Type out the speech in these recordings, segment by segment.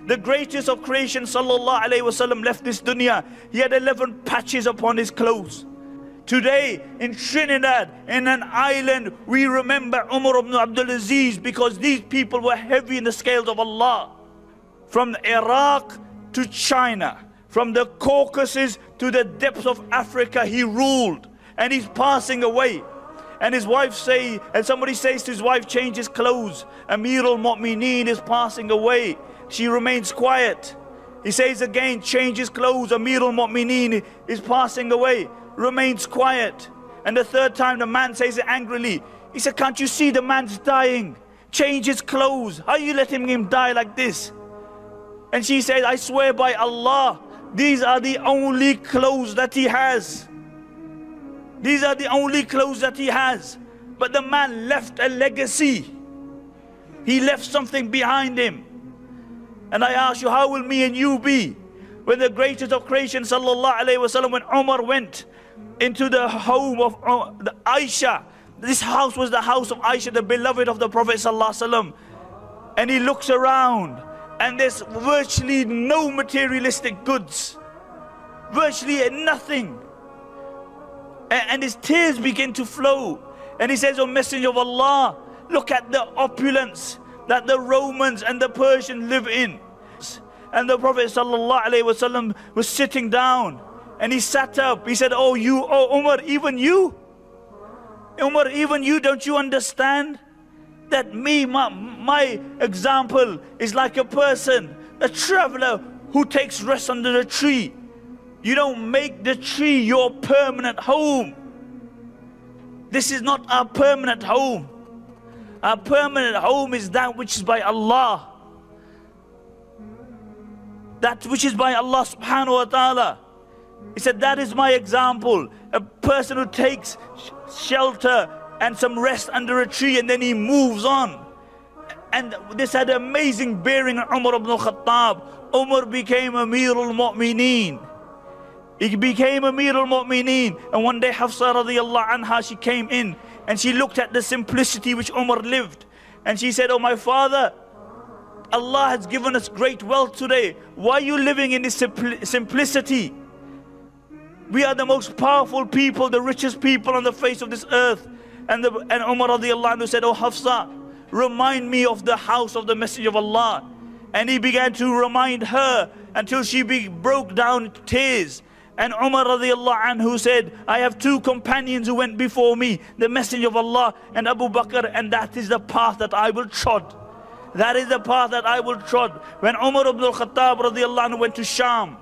The greatest of creation sallallahu alaihi wasallam left this dunya. He had 11 patches upon his clothes. Today in Trinidad, in an island, we remember Umar ibn Abdul Aziz because these people were heavy in the scales of Allah. From Iraq to China, from the Caucasus to the depths of Africa, he ruled, and he's passing away. And his wife and somebody says to his wife, change his clothes. Amir al-Mu'mineen is passing away. She remains quiet. He says again, change his clothes. Amir al-Mu'mineen is passing away. Remains quiet. And the third time the man says it angrily. He said, can't you see the man's dying? Change his clothes. How are you letting him die like this? And she said, I swear by Allah, these are the only clothes that he has. These are the only clothes that he has. But the man left a legacy. He left something behind him. And I ask you, how will me and you be? When the greatest of creation sallallahu alaihi wasallam, when Umar went into the home of Aisha, this house was the house of Aisha, the beloved of the Prophet sallallahu alaihi wasallam, and he looks around and there's virtually no materialistic goods, virtually nothing, and his tears begin to flow, and he says, O Messenger of Allah, look at the opulence that the Romans and the Persians live in. And the Prophet ﷺ was sitting down, and he sat up. He said, oh Umar, even you? Umar, even you, don't you understand that my example is like a person, a traveler who takes rest under a tree. You don't make the tree your permanent home. This is not our permanent home. Our permanent home is that which is by Allah. That which is by Allah subhanahu wa ta'ala. He said, that is my example. A person who takes shelter and some rest under a tree and then he moves on. And this had amazing bearing on Umar ibn al-Khattab. Umar became Amir al-Mu'mineen. He became Amir al-Mu'mineen. And one day Hafsa radiyallahu anha, she came in and she looked at the simplicity which Umar lived. And she said, oh my father, Allah has given us great wealth today. Why are you living in this simplicity? We are the most powerful people, the richest people on the face of this earth. And Umar radiallahu anhu said, oh Hafsa, remind me of the house of the Messenger of Allah. And he began to remind her until she broke down into tears. And Umar radiallahu anhu said, I have two companions who went before me, the Messenger of Allah and Abu Bakr, and that is the path that I will trod. That is the path that I will trod. When Umar ibn al-Khattab radiallahu anhu went to Sham,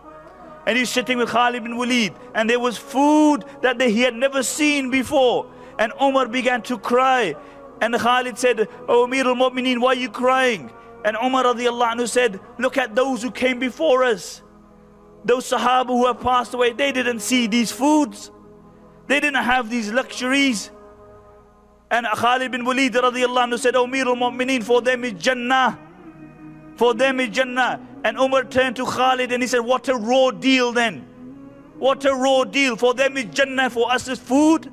and he's sitting with Khalid bin Walid, and there was food that he had never seen before, and Umar began to cry, and Khalid said, oh Amir al-Mu'mineen, why are you crying? And Umar radiallahu anhu said, look at those who came before us. Those Sahaba who have passed away, they didn't see these foods. They didn't have these luxuries. And Khalid bin Walid radiallahu anhu said, oh Amir al-Mu'mineen, for them is Jannah. For them is Jannah. And Umar turned to Khalid and he said, what a raw deal then. What a raw deal. For them is Jannah, for us is food.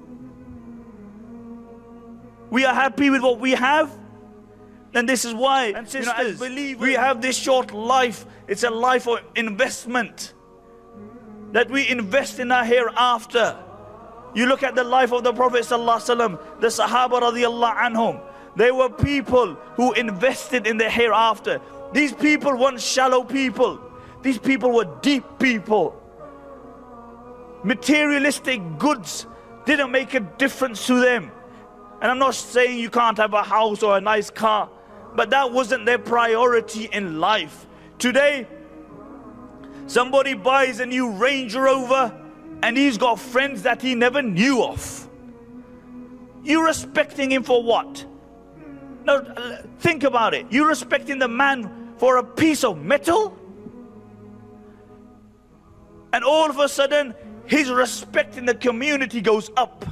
We are happy with what we have. And this is why, and sisters, as believers, we have this short life. It's a life of investment. That we invest in our hereafter. You look at the life of the Prophet ﷺ, the Sahaba radiallahu anhum. They were people who invested in their hereafter. These people weren't shallow people. These people were deep people. Materialistic goods didn't make a difference to them. And I'm not saying you can't have a house or a nice car, but that wasn't their priority in life. Today, somebody buys a new Range Rover and he's got friends that he never knew of. You respecting him for what? Now, think about it. You respecting the man for a piece of metal? And all of a sudden, his respect in the community goes up.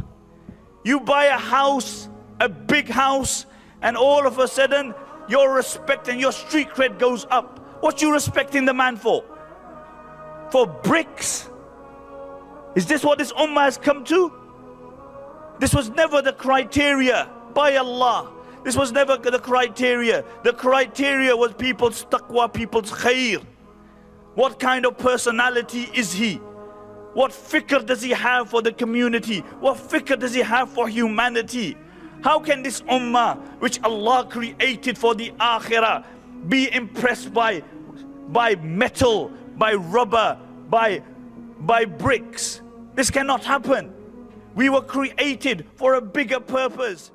You buy a house, a big house, and all of a sudden, your respect and your street cred goes up. What you respecting the man for? For bricks? Is this what this ummah has come to? This was never the criteria by Allah. This was never the criteria. The criteria was people's taqwa, people's khair. What kind of personality is he? What fikr does he have for the community? What fikr does he have for humanity? How can this ummah, which Allah created for the akhirah, be impressed by metal, by rubber, by bricks? This cannot happen. We were created for a bigger purpose.